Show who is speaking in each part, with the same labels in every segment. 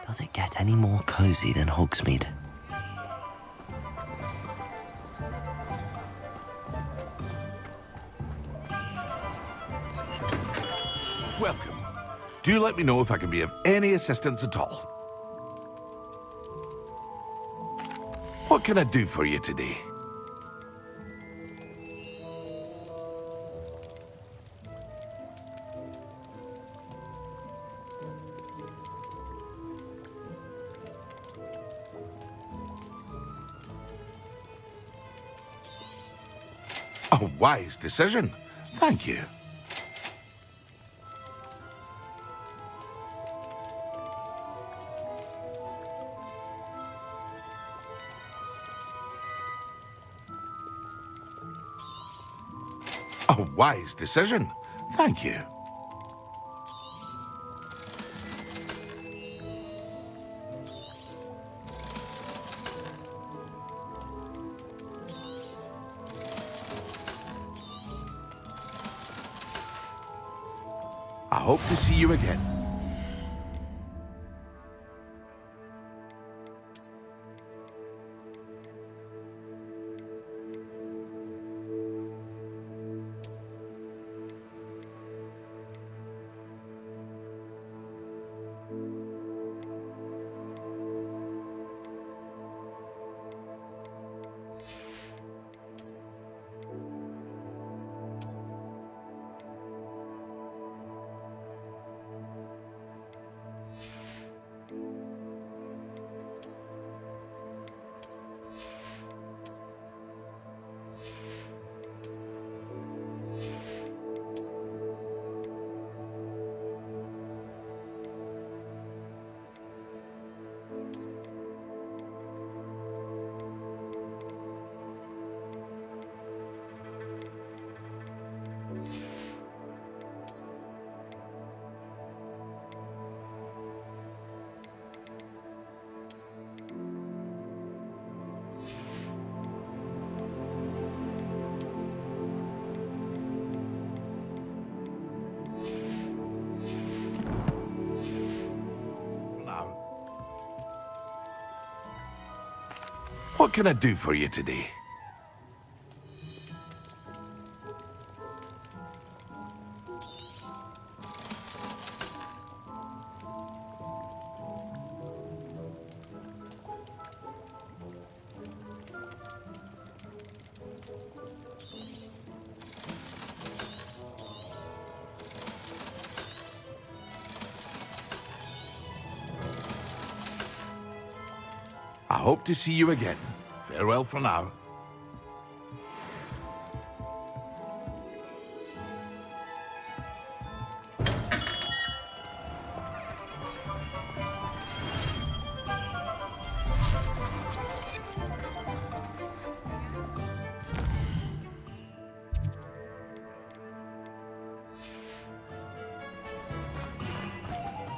Speaker 1: Does it get any more cozy than Hogsmeade?
Speaker 2: Welcome. Do let me know if I can be of any assistance at all. What can I do for you today? A wise decision. Thank you. A wise decision. Thank you. I hope to see you again. What can I do for you today? I hope to see you again. Farewell for now.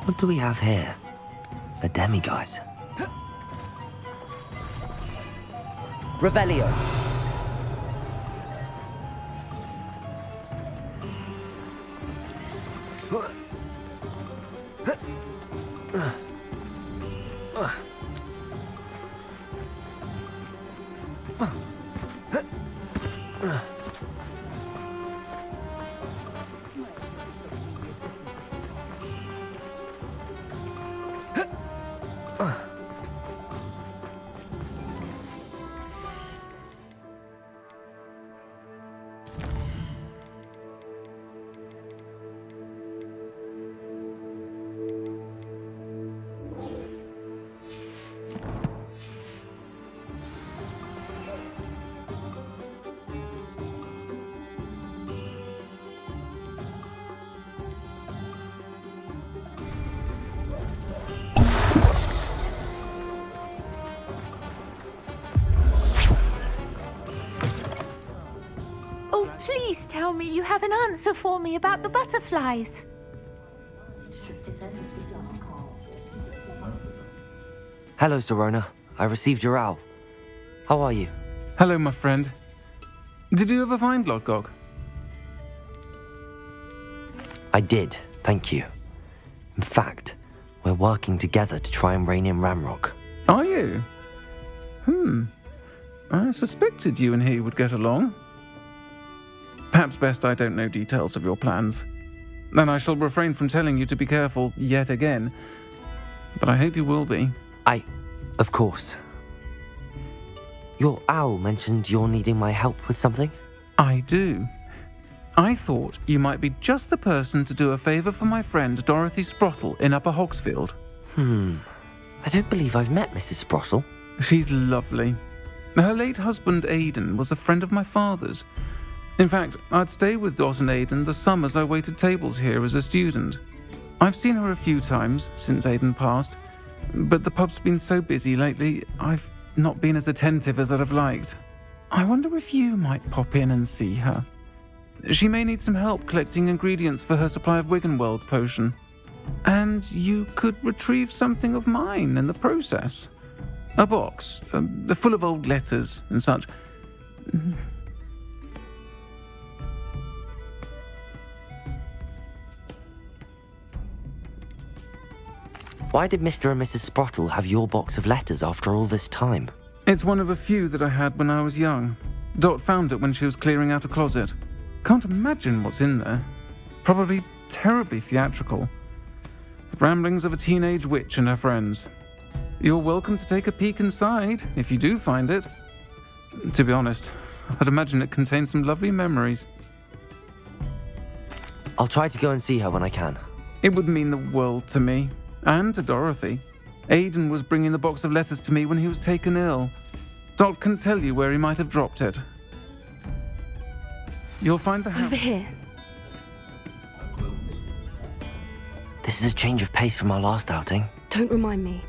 Speaker 1: What do we have here? A demiguise.
Speaker 3: Revelio.
Speaker 4: Please tell me you have an answer for me about the butterflies.
Speaker 1: Hello, Serona. I received your owl. How are you?
Speaker 5: Hello, my friend. Did you ever find Lodgog?
Speaker 1: I did, thank you. In fact, We're working together to try and rein in Ramrock.
Speaker 5: Are you? I suspected you and he would get along. Perhaps best I don't know details of your plans. Then I shall refrain from telling you to be careful yet again. But I hope you will be.
Speaker 1: Of course. Your owl mentioned you're needing my help with something?
Speaker 5: I do. I thought you might be just the person to do a favour for my friend Dorothy Sprottle in Upper Hogsfield.
Speaker 1: I don't believe I've met Mrs. Sprottle.
Speaker 5: She's lovely. Her late husband Aidan was a friend of my father's. In fact, I'd stay with Dot and Aidan the summers I waited tables here as a student. I've seen her a few times since Aidan passed, but the pub's been so busy lately, I've not been as attentive as I'd have liked. I wonder if you might pop in and see her. She may need some help collecting ingredients for her supply of Wiggenweld potion. And you could retrieve something of mine in the process. A box, full of old letters and such.
Speaker 1: Why did Mr. and Mrs. Sprottle have your box of letters after all this time?
Speaker 5: It's one of a few that I had when I was young. Dot found it when she was clearing out a closet. Can't imagine what's in there. Probably terribly theatrical. The ramblings of a teenage witch and her friends. You're welcome to take a peek inside, if you do find it. To be honest, I'd imagine it contains some lovely memories.
Speaker 1: I'll try to go and see her when I can.
Speaker 5: It would mean the world to me, and to Dorothy. Aidan was bringing the box of letters to me when he was taken ill. Dot can tell you where he might have dropped it. You'll find the house...
Speaker 6: Over here.
Speaker 1: This is a change of pace from our last outing.
Speaker 6: Don't remind me.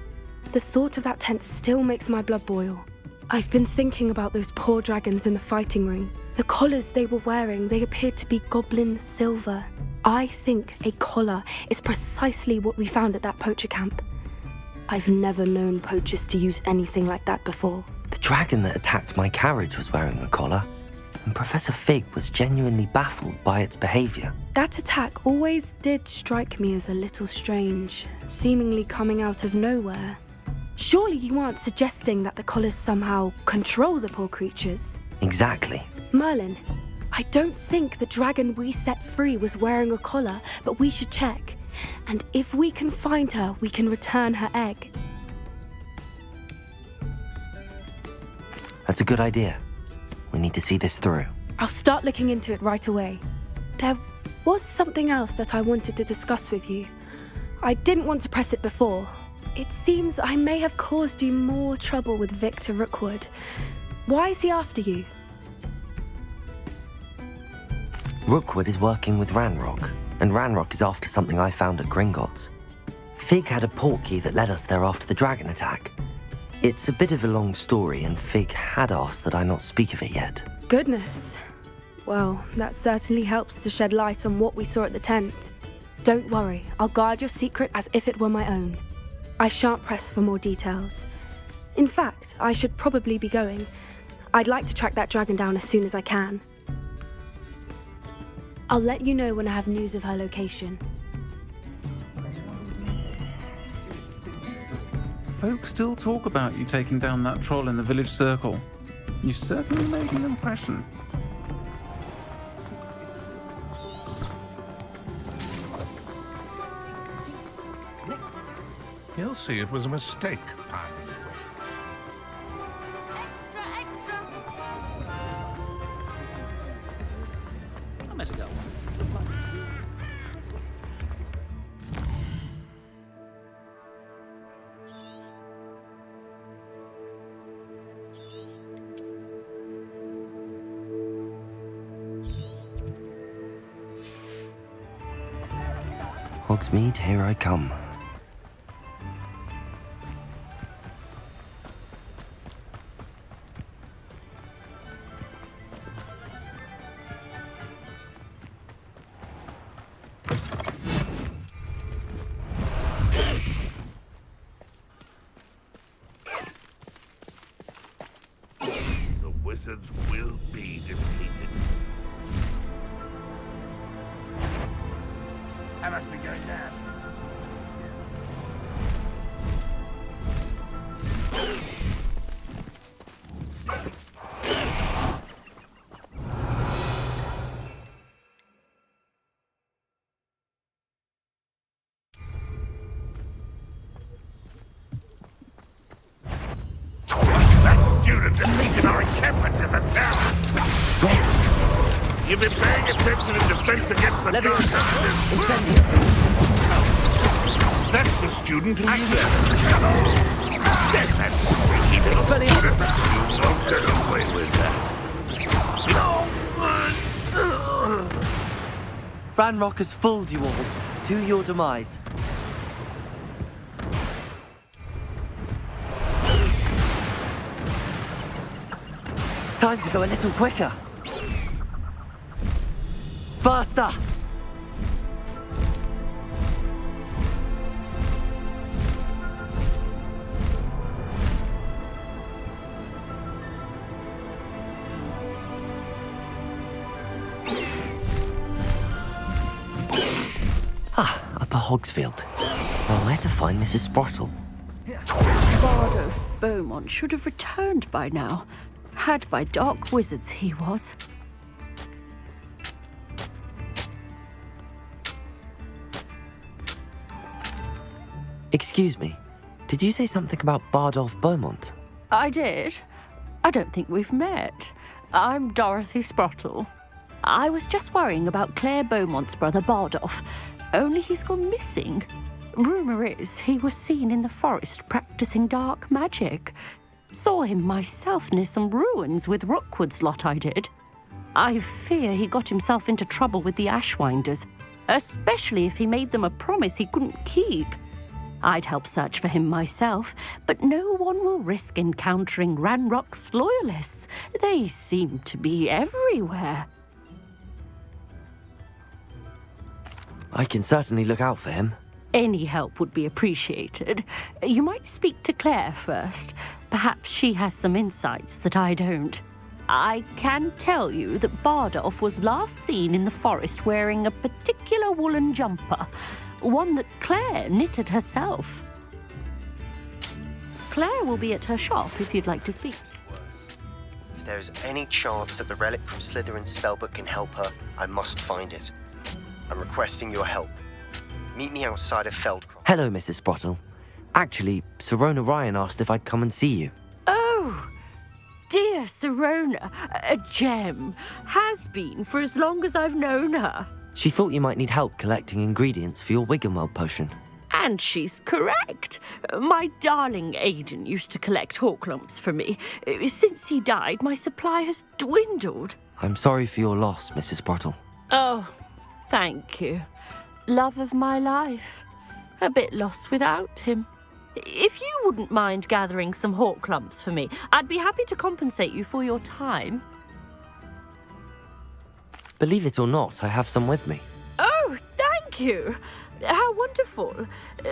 Speaker 6: The thought of that tent still makes my blood boil. I've been thinking about those poor dragons in the fighting ring. The collars they were wearing, they appeared to be goblin silver. I think a collar is precisely what we found at that poacher camp. I've never known poachers to use anything like that before.
Speaker 1: The dragon that attacked my carriage was wearing a collar, and Professor Fig was genuinely baffled by its behaviour.
Speaker 6: That attack always did strike me as a little strange, seemingly coming out of nowhere. Surely you aren't suggesting that the collars somehow control the poor creatures?
Speaker 1: Exactly.
Speaker 6: Merlin, I don't think the dragon we set free was wearing a collar, but we should check. And if we can find her, we can return her egg.
Speaker 1: That's a good idea. We need to see this through.
Speaker 6: I'll start looking into it right away. There was something else that I wanted to discuss with you. I didn't want to press it before. It seems I may have caused you more trouble with Victor Rookwood. Why is he after you?
Speaker 1: Rookwood is working with Ranrock, and Ranrock is after something I found at Gringotts. Fig had a portkey that led us there after the dragon attack. It's a bit of a long story, and Fig had asked that I not speak of it yet.
Speaker 6: Goodness. Well, that certainly helps to shed light on what we saw at the tent. Don't worry, I'll guard your secret as if it were my own. I shan't press for more details. In fact, I should probably be going. I'd like to track that dragon down as soon as I can. I'll let you know when I have news of her location.
Speaker 5: Folks still talk about you taking down that troll in the village circle. You certainly made an impression.
Speaker 2: He'll see it was a mistake, Pan.
Speaker 7: I met a girl once.
Speaker 1: Hogsmeade, here I come.
Speaker 2: The wizards will be defeated. I must be going now. You've been paying attention in defense against the dark arts.
Speaker 3: Incendio.
Speaker 2: That's the student who you left. There's that sneaky little
Speaker 3: Expelliarmus.
Speaker 2: student. You won't get away with that.
Speaker 1: Ranrock has fooled you all. To your demise. Time to go a little quicker. Faster! Upper Hogsfield. Well, where to find Mrs. Sprottle?
Speaker 8: Bard of Beaumont should have returned by now. Had by dark wizards he was.
Speaker 1: Excuse me, did you say something about Bard of Beaumont?
Speaker 8: I did. I don't think we've met. I'm Dorothy Sprottle. I was just worrying about Claire Beaumont's brother Bardolph, only he's gone missing. Rumour is he was seen in the forest practicing dark magic. Saw him myself near some ruins with Rookwood's lot I did. I fear he got himself into trouble with the Ashwinders, especially if he made them a promise he couldn't keep. I'd help search for him myself, but no one will risk encountering Ranrock's loyalists. They seem to be everywhere.
Speaker 1: I can certainly look out for him.
Speaker 8: Any help would be appreciated. You might speak to Claire first. Perhaps she has some insights that I don't. I can tell you that Bardolph was last seen in the forest wearing a particular woolen jumper, one that Claire knitted herself. Claire will be at her shop if you'd like to speak.
Speaker 9: If there is any chance that the relic from Slytherin's spellbook can help her, I must find it. I'm requesting your help. Meet me outside of Feldcroft.
Speaker 1: Hello, Mrs. Sprottle. Actually, Sirona Ryan asked if I'd come and see you.
Speaker 8: Oh, dear Sirona, a gem. Has been for as long as I've known her.
Speaker 1: She thought you might need help collecting ingredients for your Wiggenweld potion.
Speaker 8: And she's correct. My darling Aidan used to collect hawklumps for me. Since he died, my supply has dwindled.
Speaker 1: I'm sorry for your loss, Mrs. Sprottle.
Speaker 8: Oh, thank you. Love of my life. A bit lost without him. If you wouldn't mind gathering some hawklumps for me, I'd be happy to compensate you for your time.
Speaker 1: Believe it or not, I have some with me.
Speaker 8: Oh, thank you. How wonderful.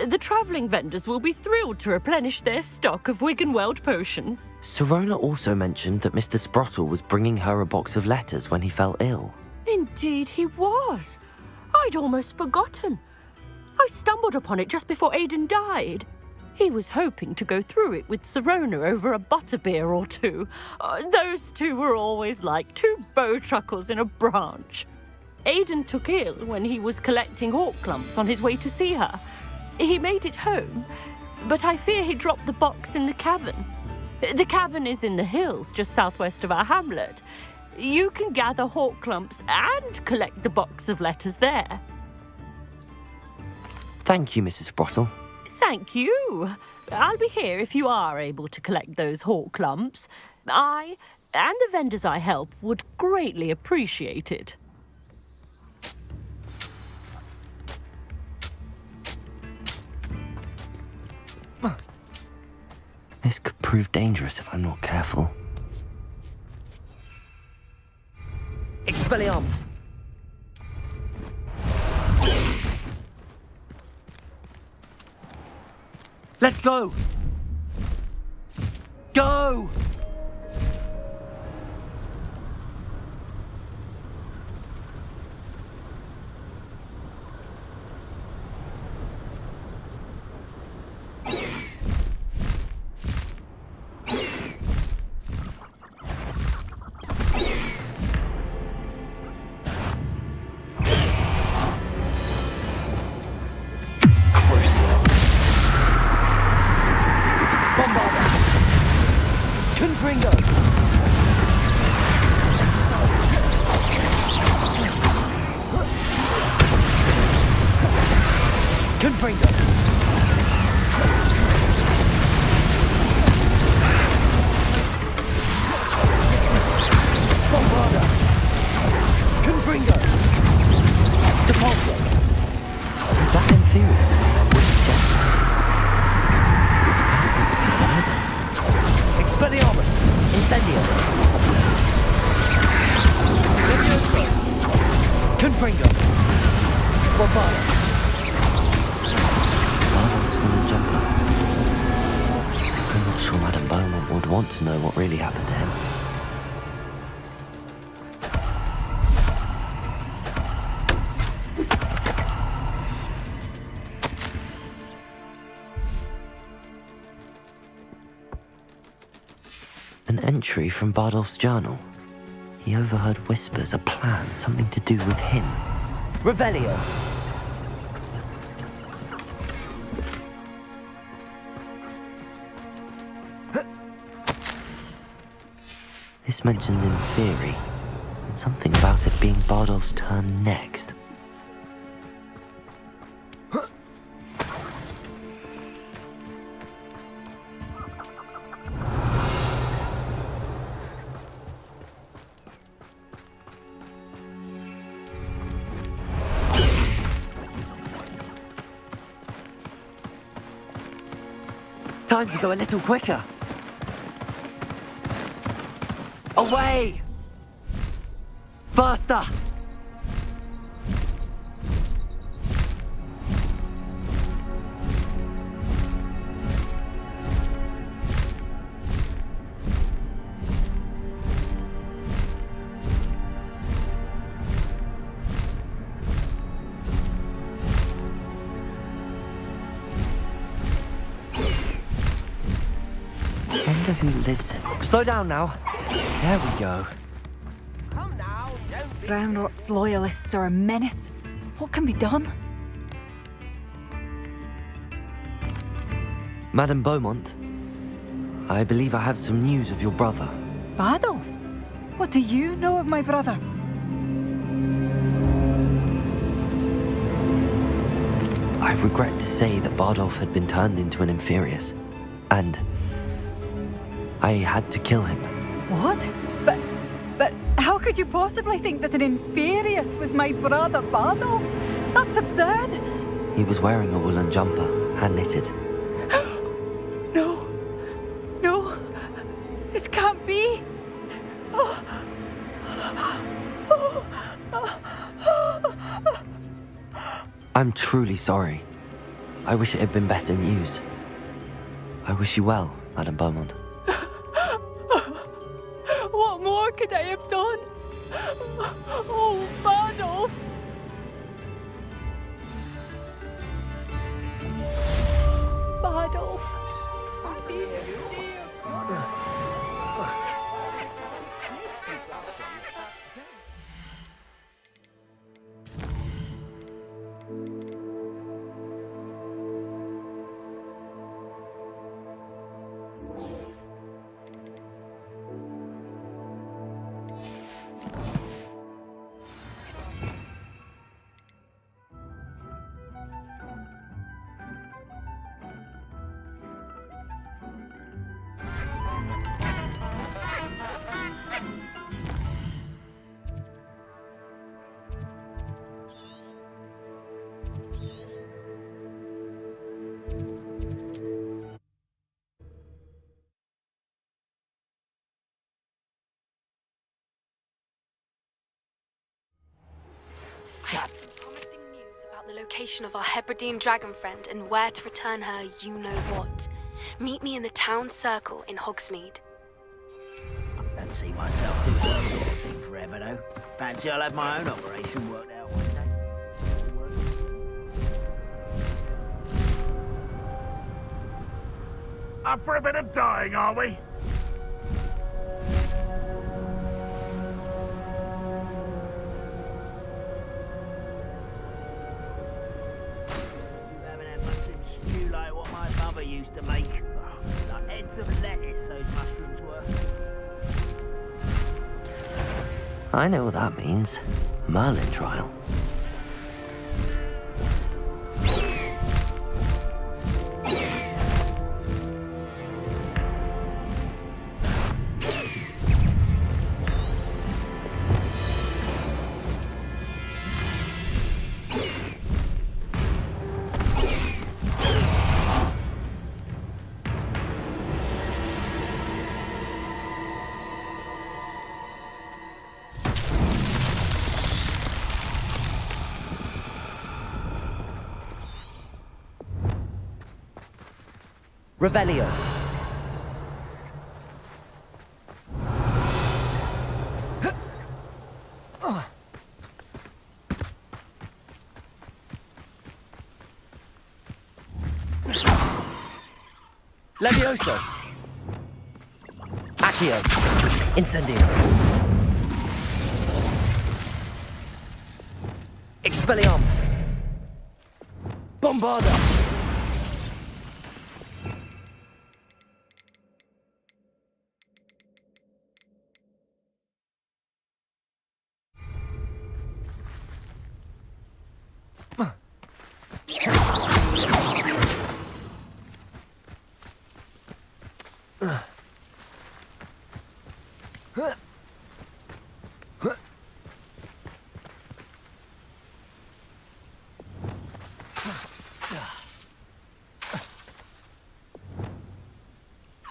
Speaker 8: The travelling vendors will be thrilled to replenish their stock of Wiggenweld potion.
Speaker 1: Sirona also mentioned that Mr. Sprottle was bringing her a box of letters when he fell ill.
Speaker 8: Indeed he was. I'd almost forgotten. I stumbled upon it just before Aidan died. He was hoping to go through it with Sirona over a butterbeer or two. Those two were always like two bowtruckles in a branch. Aidan took ill when he was collecting hawklumps on his way to see her. He made it home, but I fear he dropped the box in the cavern. The cavern is in the hills just southwest of our hamlet. You can gather hawklumps and collect the box of letters there.
Speaker 1: Thank you, Mrs. Sprottle.
Speaker 8: Thank you. I'll be here if you are able to collect those hawklumps. I and the vendors I help would greatly appreciate it.
Speaker 1: This could prove dangerous if I'm not careful.
Speaker 3: Expelliarmus.
Speaker 1: Let's go! Go!
Speaker 3: Bardolph!
Speaker 1: Bardolph's woolen jumper. I'm not sure Madame Beaumont would want to know what really happened to him. An entry from Bardolph's journal. He overheard whispers, a plan, something to do with him.
Speaker 3: Revelio!
Speaker 1: This mentions Imperio, and something about it being Bardolph's turn next.
Speaker 3: Time to go a little quicker. Away! Faster!
Speaker 1: Wonder who lives in.
Speaker 3: Slow down now. There we go.
Speaker 10: Ranrock's loyalists are a menace. What can be done?
Speaker 1: Madame Beaumont, I believe I have some news of your brother.
Speaker 10: Bardolph? What do you know of my brother?
Speaker 1: I regret to say that Bardolph had been turned into an Inferius, and I had to kill him.
Speaker 10: What? But how could you possibly think that an Inferius was my brother Bardolph? That's absurd!
Speaker 1: He was wearing a woolen jumper, hand-knitted.
Speaker 10: No, this can't be.
Speaker 1: I'm truly sorry. I wish it had been better news. I wish you well, Madame Beaumont.
Speaker 10: What more could I have done? Oh, Bardolph! Bardolph! Dear.
Speaker 6: I have some promising news about the location of our Hebridean dragon friend and where to return her you-know-what. Meet me in the town circle in Hogsmeade.
Speaker 7: I don't see myself doing this sort of thing forever, though. Fancy I'll have my own operation worked out one day.
Speaker 2: Up for a bit of dying, are we?
Speaker 7: You haven't had mushroom stew like what my mother used to make. Oh, like heads of lettuce, those mushrooms were.
Speaker 1: I know what that means. Merlin trial.
Speaker 3: Revelio. Levioso. Accio. Incendio. Expelliarmus. Bombarda.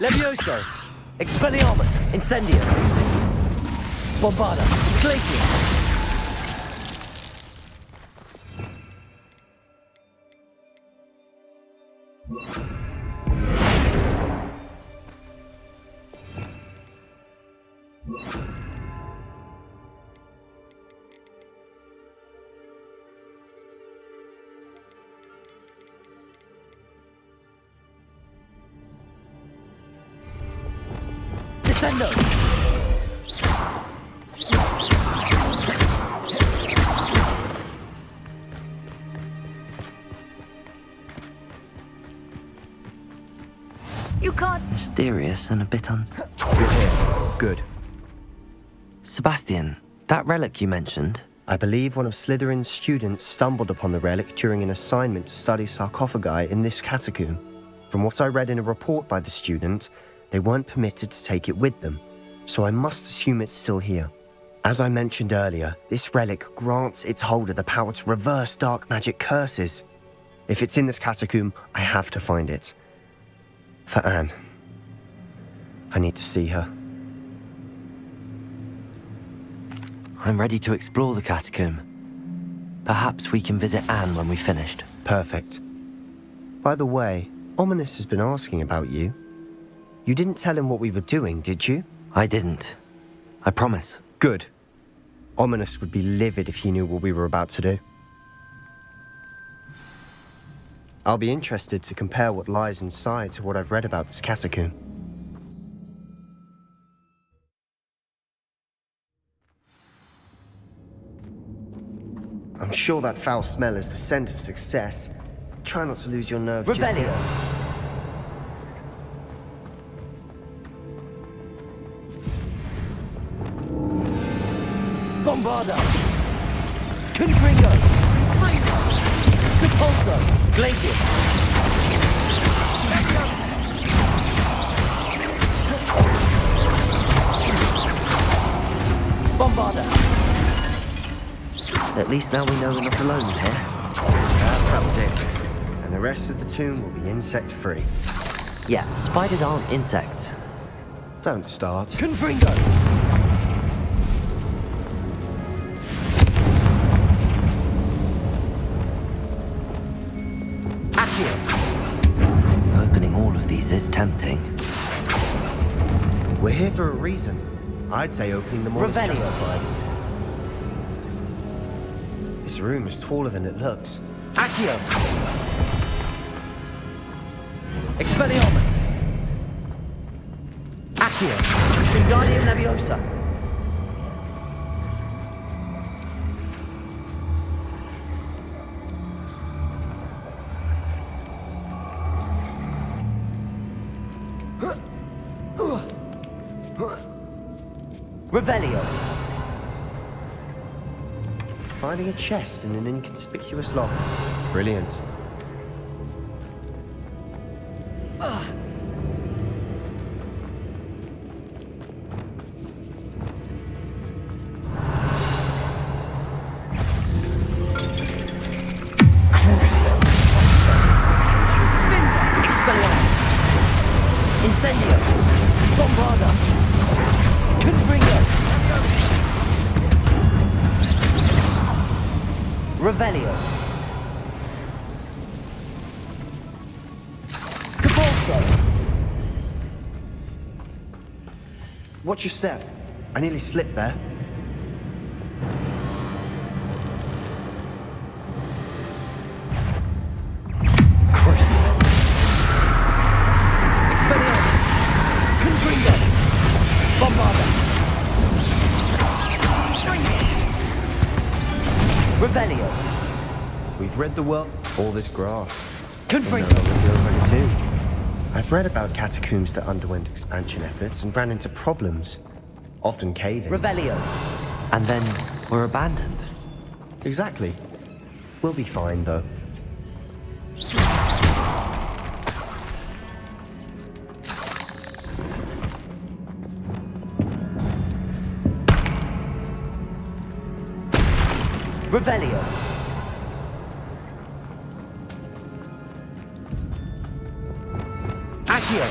Speaker 3: Levioso. Expelliarmus. Incendio. Bombarda. Glacier. Descendo!
Speaker 10: You can't.
Speaker 1: Mysterious and a bit
Speaker 9: You're here. Good.
Speaker 1: Sebastian, that relic you mentioned,
Speaker 9: I believe one of Slytherin's students stumbled upon the relic during an assignment to study sarcophagi in this catacomb. From what I read in a report by the student, they weren't permitted to take it with them, so I must assume it's still here. As I mentioned earlier, this relic grants its holder the power to reverse dark magic curses. If it's in this catacomb, I have to find it. For Anne. I need to see her.
Speaker 1: I'm ready to explore the catacomb. Perhaps we can visit Anne when we've finished.
Speaker 9: Perfect. By the way, Ominous has been asking about you. You didn't tell him what we were doing, did you?
Speaker 1: I didn't. I promise.
Speaker 9: Good. Ominous would be livid if he knew what we were about to do. I'll be interested to compare what lies inside to what I've read about this catacomb. I'm sure that foul smell is the scent of success. Try not to lose your nerve just
Speaker 3: Revelio.
Speaker 9: yet.
Speaker 3: Bombarda. Confringo. Depulso. Glacius. Bombarda.
Speaker 1: At least now we know we're not alone in here.
Speaker 9: That was it. And the rest of the tomb will be insect-free.
Speaker 1: Yeah, spiders aren't insects.
Speaker 9: Don't start.
Speaker 3: Confringo.
Speaker 1: Opening all of these is tempting.
Speaker 9: We're here for a reason. I'd say opening them all is
Speaker 3: Revelio.
Speaker 9: justified. This room is taller than it looks.
Speaker 3: Accio. Expelliarmus. Accio. Wingardium Leviosa. Revelio.
Speaker 9: Finding a chest in an inconspicuous lock. Brilliant.
Speaker 3: Expelliarmus. Incendio. Bombarda. Confringo. Revelio. Capulso.
Speaker 9: Watch your step. I nearly slipped there.
Speaker 3: Crucible. Expelliarmus. Confringo. Bombarda. Revelio.
Speaker 9: We've read the world, all this grass. It no
Speaker 3: Confringo.
Speaker 9: longer feels like a tomb. I've read about catacombs that underwent expansion efforts and ran into problems, often cave-ins.
Speaker 3: Revelio.
Speaker 1: And then were abandoned.
Speaker 9: Exactly. We'll be fine, though.
Speaker 3: Revelio. Accio.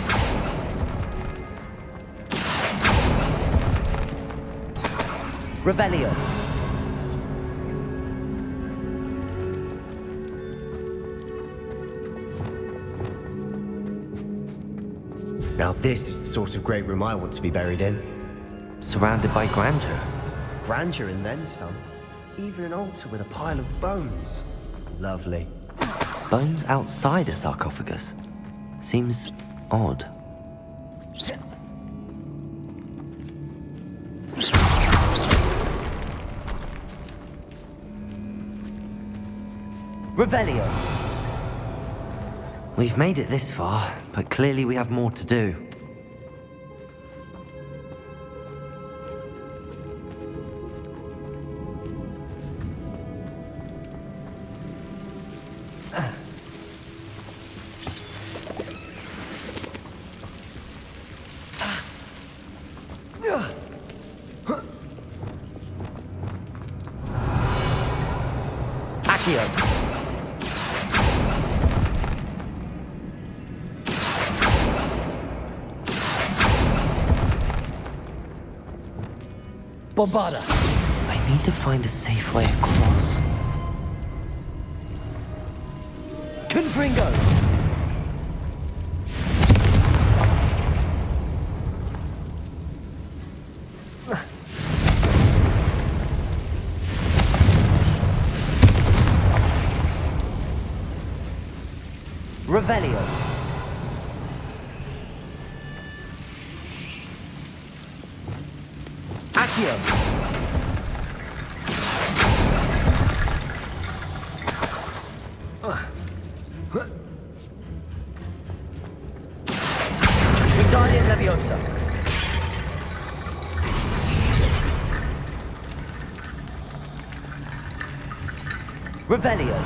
Speaker 3: Revelio.
Speaker 9: Now this is the sort of great room I want to be buried in.
Speaker 1: Surrounded by grandeur.
Speaker 9: Grandeur and then some. Even an altar with a pile of bones. Lovely.
Speaker 1: Bones outside a sarcophagus. Seems odd.
Speaker 3: Revelio.
Speaker 1: We've made it this far, but clearly we have more to do.
Speaker 3: Accio. Bombarda.
Speaker 1: I need to find a safe way across.
Speaker 3: Confringo. Revelio. Accio. Wingardium Leviosa. Revelio.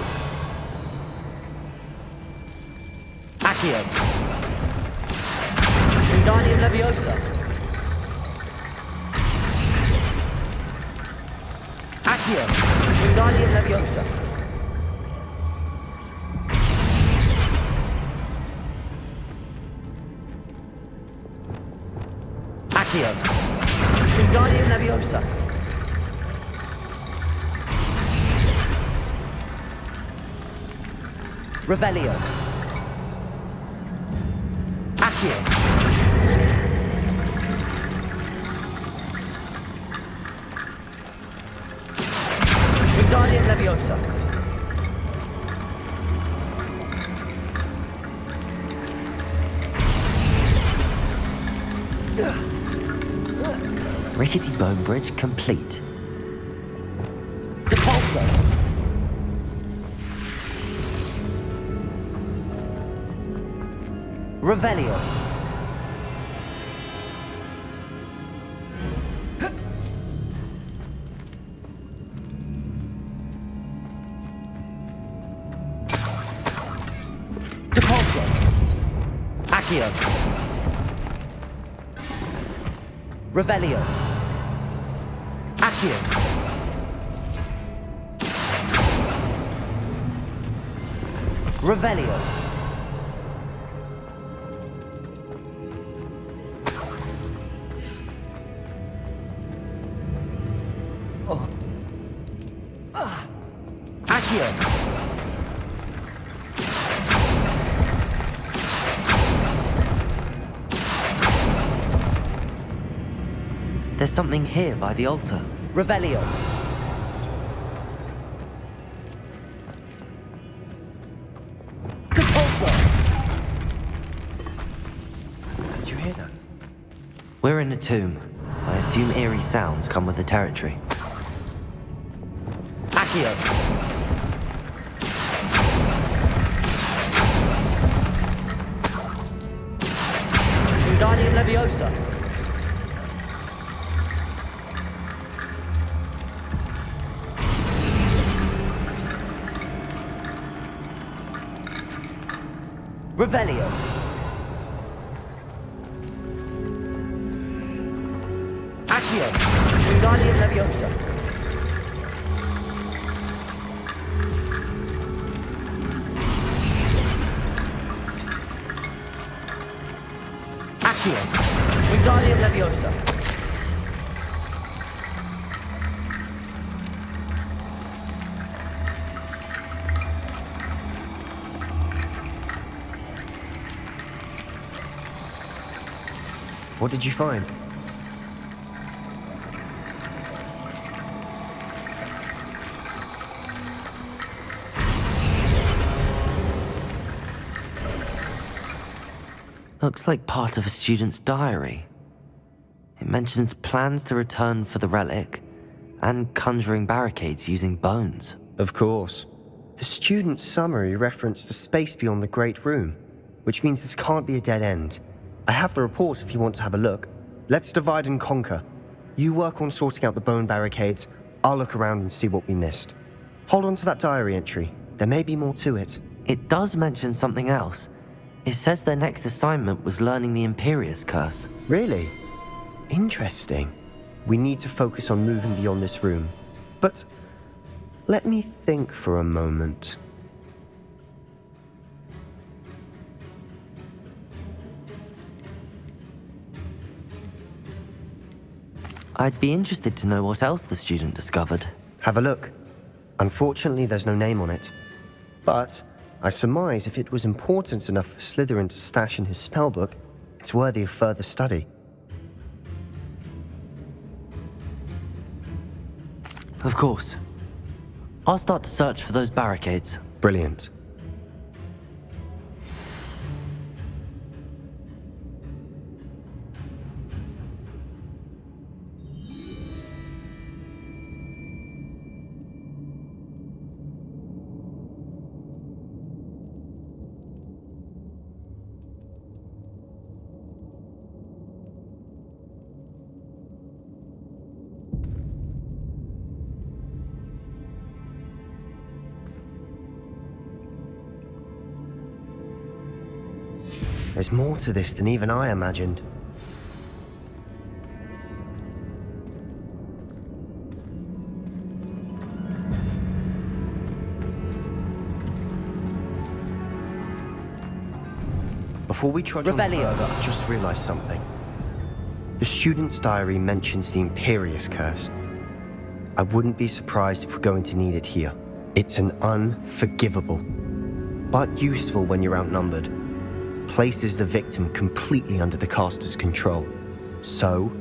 Speaker 3: Accio. Wingardium Leviosa. Accio. Wingardium Leviosa. Accio. Wingardium Leviosa. Revelio. Accio. Wingardium Leviosa.
Speaker 1: Rickety bone bridge complete.
Speaker 3: Depulso. Revelio. Depulso. Accio. Revelio. Accio. Revelio. Accio.
Speaker 1: There's something here by the altar.
Speaker 3: Revelio.
Speaker 9: Did you hear that?
Speaker 1: We're in a tomb. I assume eerie sounds come with the territory.
Speaker 3: Accio. Wingardium Leviosa. Revelio. Accio. Wingardium Leviosa. Accio. Wingardium Leviosa.
Speaker 9: What did you find?
Speaker 1: Looks like part of a student's diary. It mentions plans to return for the relic and conjuring barricades using bones.
Speaker 9: Of course. The student's summary referenced a space beyond the Great Room, which means this can't be a dead end. I have the report if you want to have a look. Let's divide and conquer. You work on sorting out the bone barricades. I'll look around and see what we missed. Hold on to that diary entry. There may be more to it.
Speaker 1: It does mention something else. It says their next assignment was learning the Imperius curse.
Speaker 9: Really? Interesting. We need to focus on moving beyond this room. But let me think for a moment.
Speaker 1: I'd be interested to know what else the student discovered.
Speaker 9: Have a look. Unfortunately, there's no name on it. But I surmise if it was important enough for Slytherin to stash in his spellbook, it's worthy of further study.
Speaker 1: Of course. I'll start to search for those barricades.
Speaker 9: Brilliant. There's more to this than even I imagined. Before we trudge on further, I just realized something. The student's diary mentions the Imperius curse. I wouldn't be surprised if we're going to need it here. It's an unforgivable, but useful when you're outnumbered. Places the victim completely under the caster's control. So,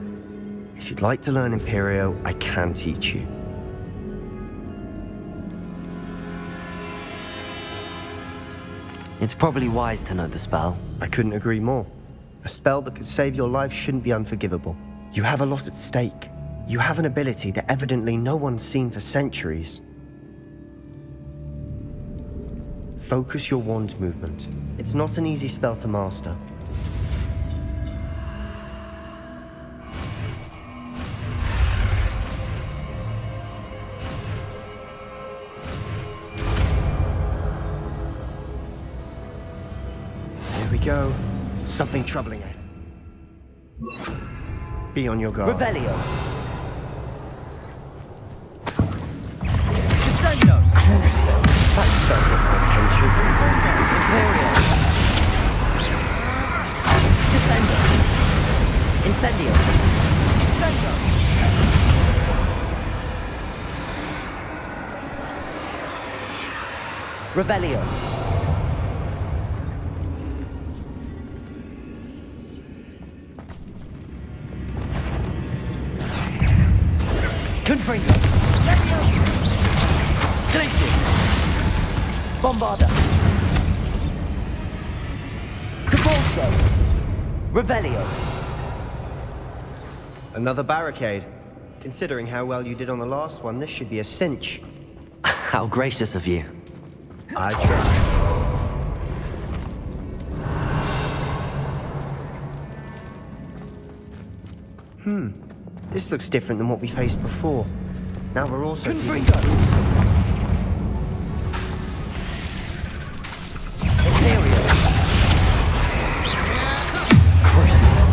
Speaker 9: if you'd like to learn Imperio, I can teach you.
Speaker 1: It's probably wise to know the spell.
Speaker 9: I couldn't agree more. A spell that could save your life shouldn't be unforgivable. You have a lot at stake. You have an ability that evidently no one's seen for centuries. Focus your wand movement. It's not an easy spell to master. There we go. Something troubling it. Be on your guard.
Speaker 3: Revelio.
Speaker 9: Crucio. That spell got my attention.
Speaker 3: Imperio. Descendo. Incendio. Revelio. Confringo. Glacius. Bombarda. Cabalso. Revelio.
Speaker 9: Another barricade. Considering how well you did on the last one, this should be a cinch.
Speaker 1: How gracious of you.
Speaker 9: I tried. This looks different than what we faced before. Now we're also dealing with symbols.
Speaker 3: Imperio. Crucible.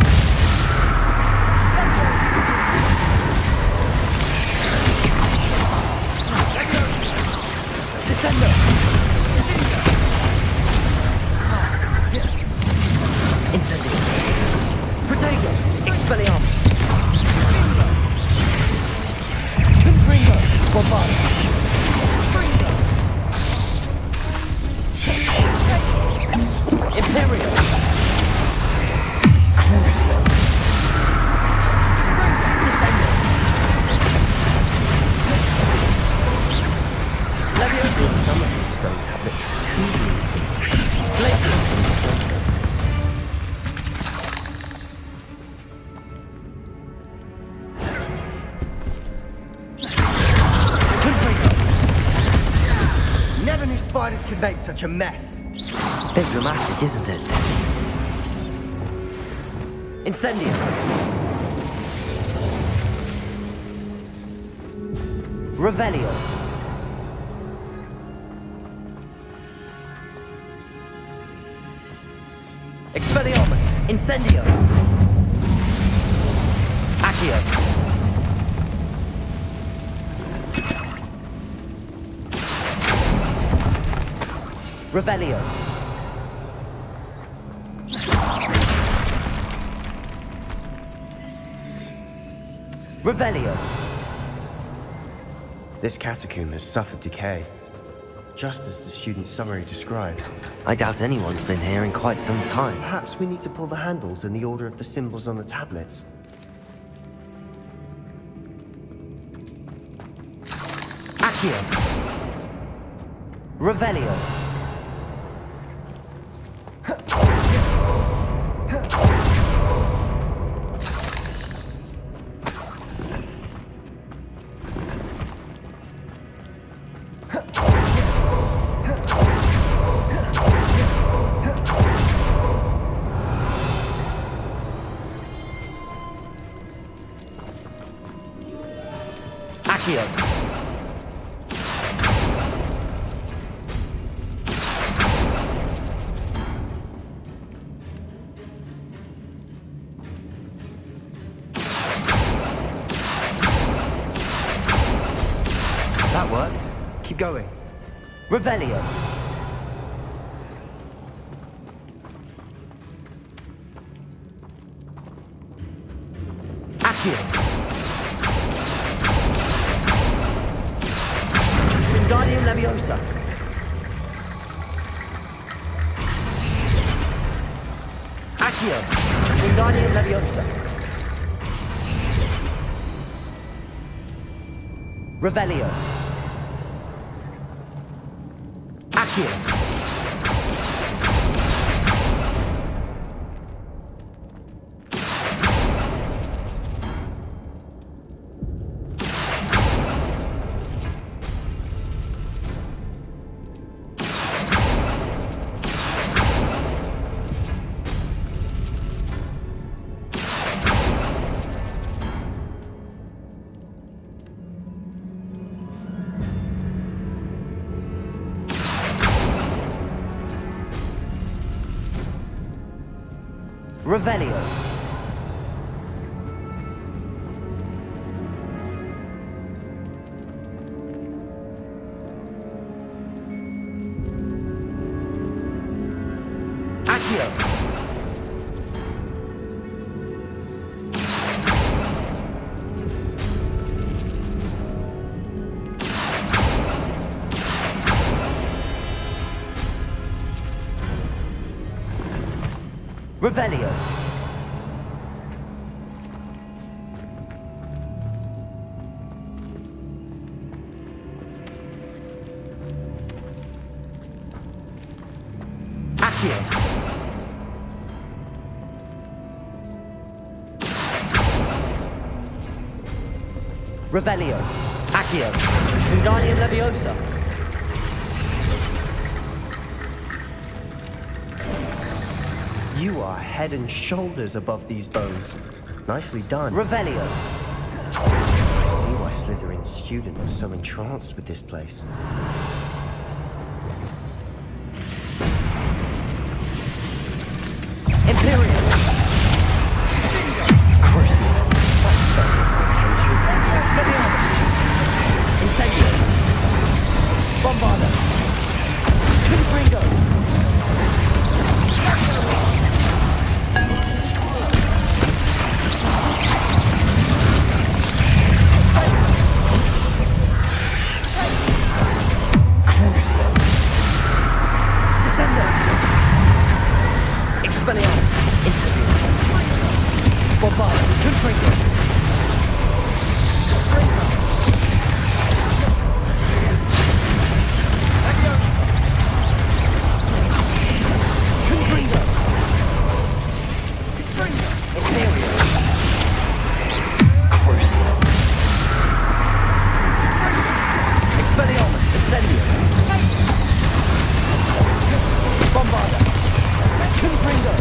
Speaker 3: Descendo. Incendio. Protego. Expelliarmus. Confringo. Bombarda. Imperio. Crucio. Descendo. Leviosa.
Speaker 9: Some of these stone tablets are too easy.
Speaker 3: Glacius.
Speaker 9: Never knew spiders could make such a mess.
Speaker 1: Bit dramatic, isn't it?
Speaker 3: Incendio. Revelio. Expelliarmus. Incendio. Accio. Revelio. Revelio.
Speaker 9: This catacomb has suffered decay, just as the student's summary described.
Speaker 1: I doubt anyone's been here in quite some time.
Speaker 9: Perhaps we need to pull the handles in the order of the symbols on the tablets.
Speaker 3: Accio. Revelio. Accio.
Speaker 9: That worked. Keep going.
Speaker 3: Revelio. Accio. Wingardium Leviosa. Accio. Wingardium Leviosa. Revelio. Accio. Revelio. Accio. Revelio. Accio. Revelio. Accio. Wingardium Leviosa.
Speaker 9: You are head and shoulders above these bones. Nicely done.
Speaker 3: Revelio.
Speaker 9: I see why Slytherin's student was so entranced with this place.
Speaker 3: Imperio.
Speaker 9: Crucial. That's felt my attention.
Speaker 3: Expelliarmus. Incendio. Bombarda. Confringo. Expelliarmus. Incendio. Bombarda. Confringo. Confringo. Imperio. Crucial. Expelliarmus. Incendio. Bombarda. Confringo.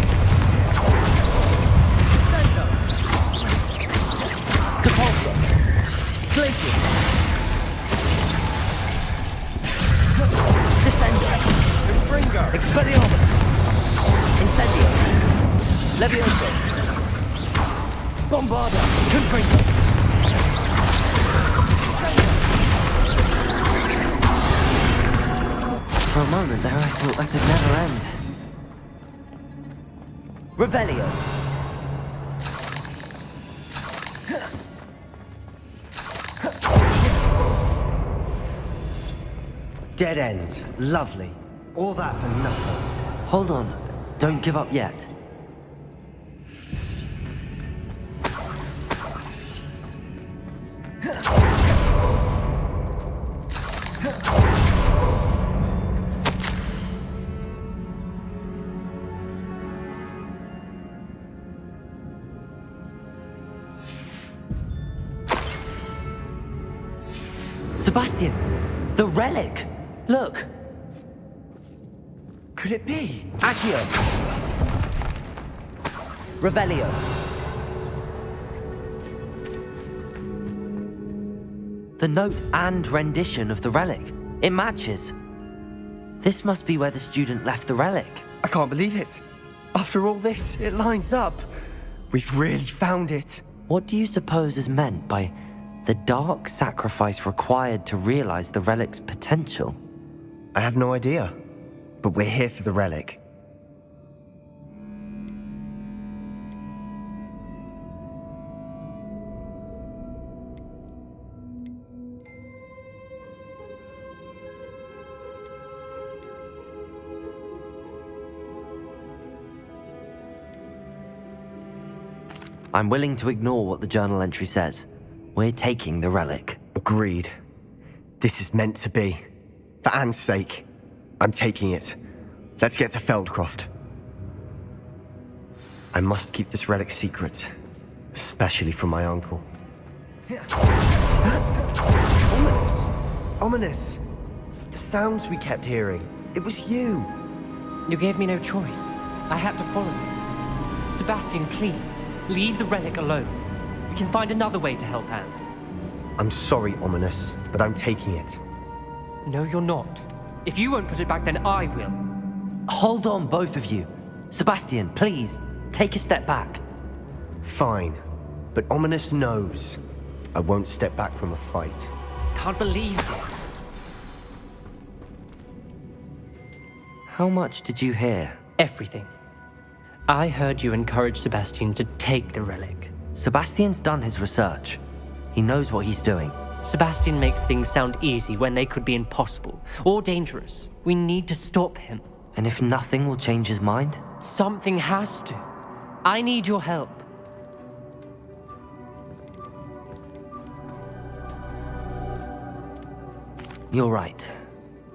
Speaker 3: Depulso. Glacius. Descendo. Confringo. Expelliarmus. Incendio. Levioso. Bombarda. Confringo.
Speaker 1: For a moment there, I thought that'd never end.
Speaker 3: Revelio.
Speaker 9: Dead end. Lovely. All that for nothing.
Speaker 1: Hold on, don't give up yet.
Speaker 3: Sebastian, the relic. Look.
Speaker 9: Could it be?
Speaker 3: Accio. Revelio.
Speaker 1: The note and rendition of the relic. It matches. This must be where the student left the relic.
Speaker 9: I can't believe it. After all this, it lines up. We've really found it.
Speaker 1: What do you suppose is meant by the dark sacrifice required to realize the relic's potential?
Speaker 9: I have no idea. But we're here for the relic.
Speaker 1: I'm willing to ignore what the journal entry says. We're taking the relic.
Speaker 9: Agreed. This is meant to be. For Anne's sake. I'm taking it. Let's get to Feldcroft. I must keep this relic secret. Especially from my uncle. Is that... ominous? Ominous. The sounds we kept hearing. It was you.
Speaker 11: You gave me no choice. I had to follow you. Sebastian, please, leave the relic alone. We can find another way to help Anne.
Speaker 9: I'm sorry, Ominous, but I'm taking it.
Speaker 11: No, you're not. If you won't put it back, then I will.
Speaker 1: Hold on, both of you. Sebastian, please, take a step back.
Speaker 9: Fine, but Ominous knows. I won't step back from a fight.
Speaker 11: Can't believe this.
Speaker 1: How much did you hear?
Speaker 11: Everything. I heard you encourage Sebastian to take the relic.
Speaker 1: Sebastian's done his research. He knows what he's doing.
Speaker 11: Sebastian makes things sound easy when they could be impossible or dangerous. We need to stop him.
Speaker 1: And if nothing will change his mind?
Speaker 11: Something has to. I need your help.
Speaker 1: You're right.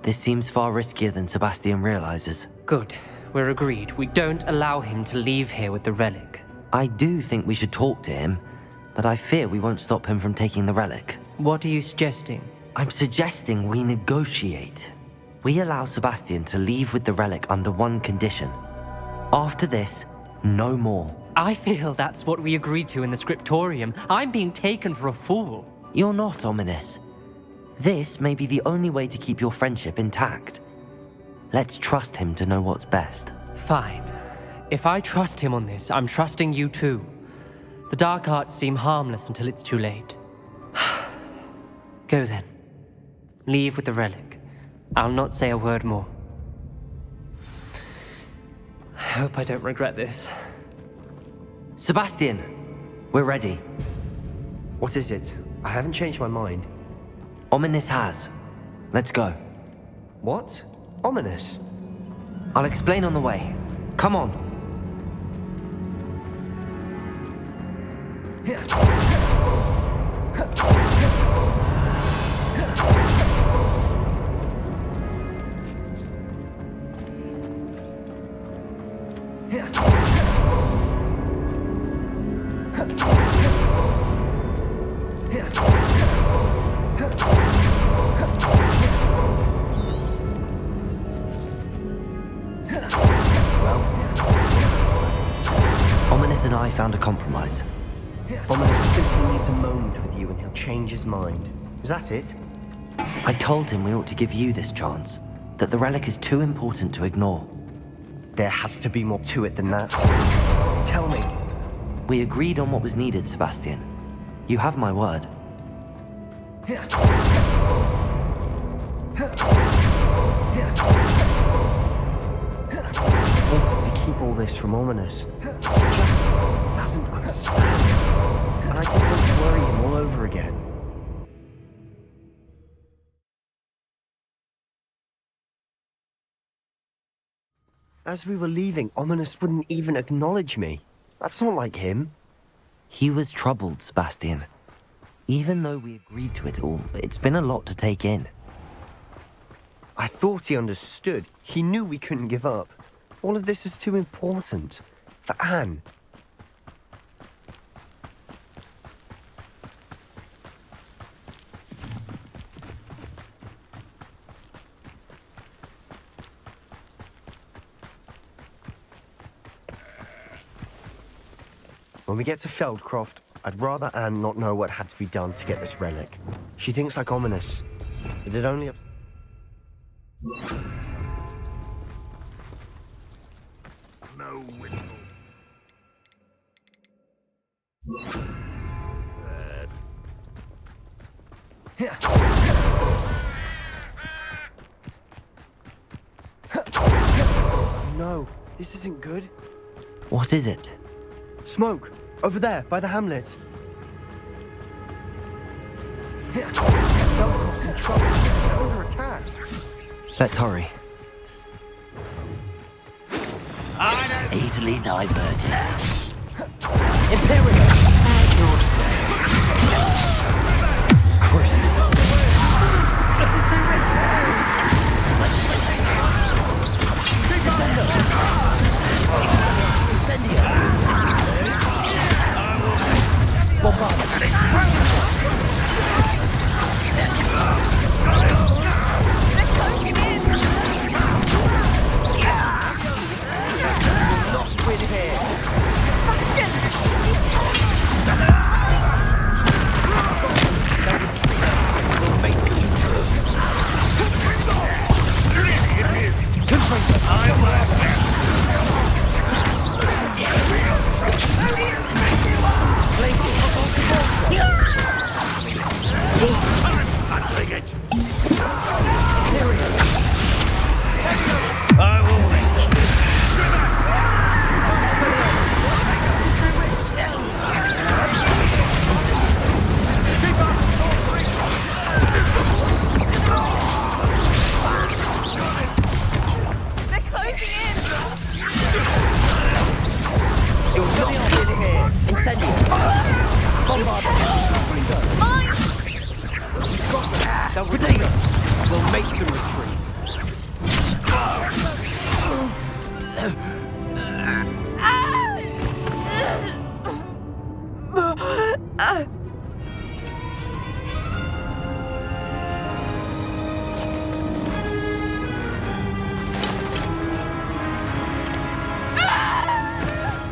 Speaker 1: This seems far riskier than Sebastian realizes.
Speaker 11: Good. we're agreed. We don't allow him to leave here with the relic.
Speaker 1: I do think we should talk to him, but I fear we won't stop him from taking the relic.
Speaker 11: What are you suggesting?
Speaker 1: I'm suggesting we negotiate. We allow Sebastian to leave with the relic under one condition. After this, no more.
Speaker 11: I feel that's what we agreed to in the scriptorium. I'm being taken for a fool.
Speaker 1: You're not, Ominous. This may be the only way to keep your friendship intact. Let's trust him to know what's best.
Speaker 11: Fine. If I trust him on this, I'm trusting you too. The dark arts seem harmless until it's too late. Go then. Leave with the relic. I'll not say a word more. I hope I don't regret this.
Speaker 1: Sebastian, we're ready.
Speaker 9: What is it? I haven't changed my mind.
Speaker 1: Ominous has. Let's go.
Speaker 9: What? Ominous?
Speaker 1: I'll explain on the way. Come on. Ominous and I found a compromise.
Speaker 9: Ominous simply needs a moment with you and he'll change his mind. Is that it?
Speaker 1: I told him we ought to give you this chance, that the relic is too important to ignore.
Speaker 9: There has to be more to it than that. Tell me.
Speaker 1: We agreed on what was needed, Sebastian. You have my word.
Speaker 9: I wanted to keep all this from Ominous. He just doesn't understand. And I didn't want to worry him all over again. As we were leaving, Ominous wouldn't even acknowledge me. That's not like him.
Speaker 1: He was troubled, Sebastian. Even though we agreed to it all, it's been a lot to take in.
Speaker 9: I thought he understood. He knew we couldn't give up. All of this is too important. For Anne. When we get to Feldcroft, I'd rather Anne not know what had to be done to get this relic. She thinks like Ominous. But it only...
Speaker 2: No whistle.
Speaker 9: No, this isn't good.
Speaker 1: What is it?
Speaker 9: Smoke! Over there, by the hamlet. Feldcroft's in trouble. They're under attack.
Speaker 1: Let's hurry.
Speaker 7: Easily diverted.
Speaker 3: Imperio!
Speaker 1: Cruising.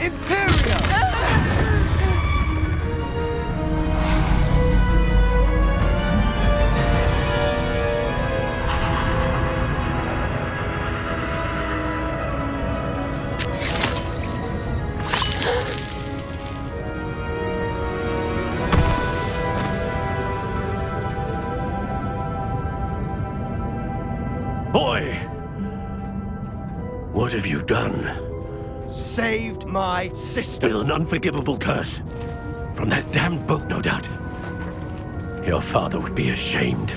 Speaker 3: Imperio!
Speaker 12: Boy! What have you done?
Speaker 3: Saved my sister.
Speaker 12: With an unforgivable curse. From that damned book, no doubt. Your father would be ashamed.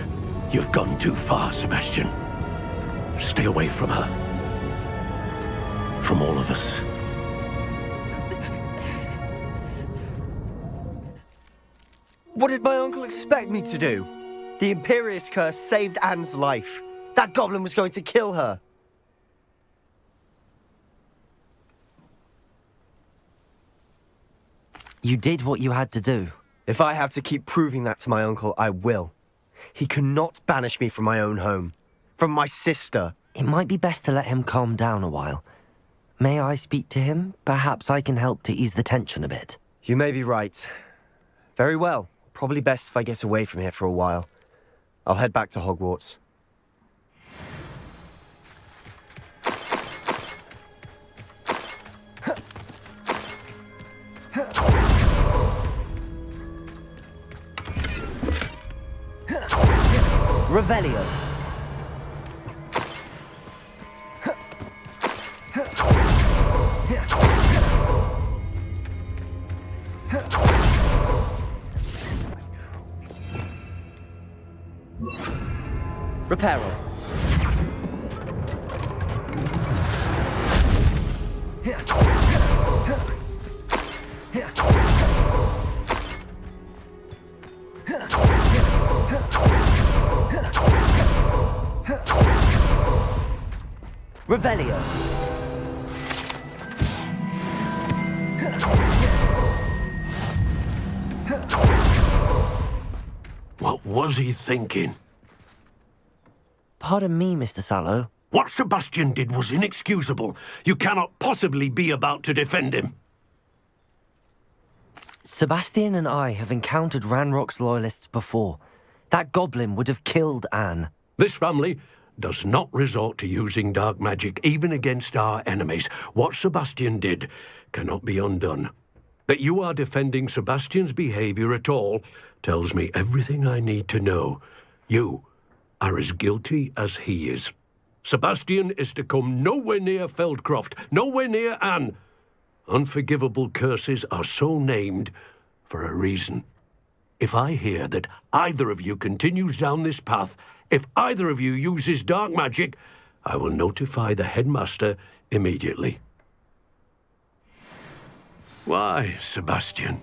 Speaker 12: You've gone too far, Sebastian. Stay away from her. From all of us.
Speaker 3: What did my uncle expect me to do? The Imperious curse saved Anne's life. That goblin was going to kill her.
Speaker 1: You did what you had to do.
Speaker 3: If I have to keep proving that to my uncle, I will. He cannot banish me from my own home. From my sister.
Speaker 1: It might be best to let him calm down a while. May I speak to him? Perhaps I can help to ease the tension a bit.
Speaker 3: You may be right. Very well. Probably best if I get away from here for a while. I'll head back to Hogwarts.
Speaker 1: Revelio. Reparo. Revelio.
Speaker 12: What was he thinking?
Speaker 1: Pardon me, Mr. Sallow.
Speaker 12: What Sebastian did was inexcusable. You cannot possibly be about to defend him.
Speaker 1: Sebastian and I have encountered Ranrock's loyalists before. That goblin would have killed Anne.
Speaker 12: This family does not resort to using dark magic, even against our enemies. What Sebastian did cannot be undone. That you are defending Sebastian's behavior at all tells me everything I need to know. You are as guilty as he is. Sebastian is to come nowhere near Feldcroft, nowhere near Anne. Unforgivable curses are so named for a reason. If I hear that either of you continues down this path, if either of you uses dark magic, I will notify the headmaster immediately. Why, Sebastian?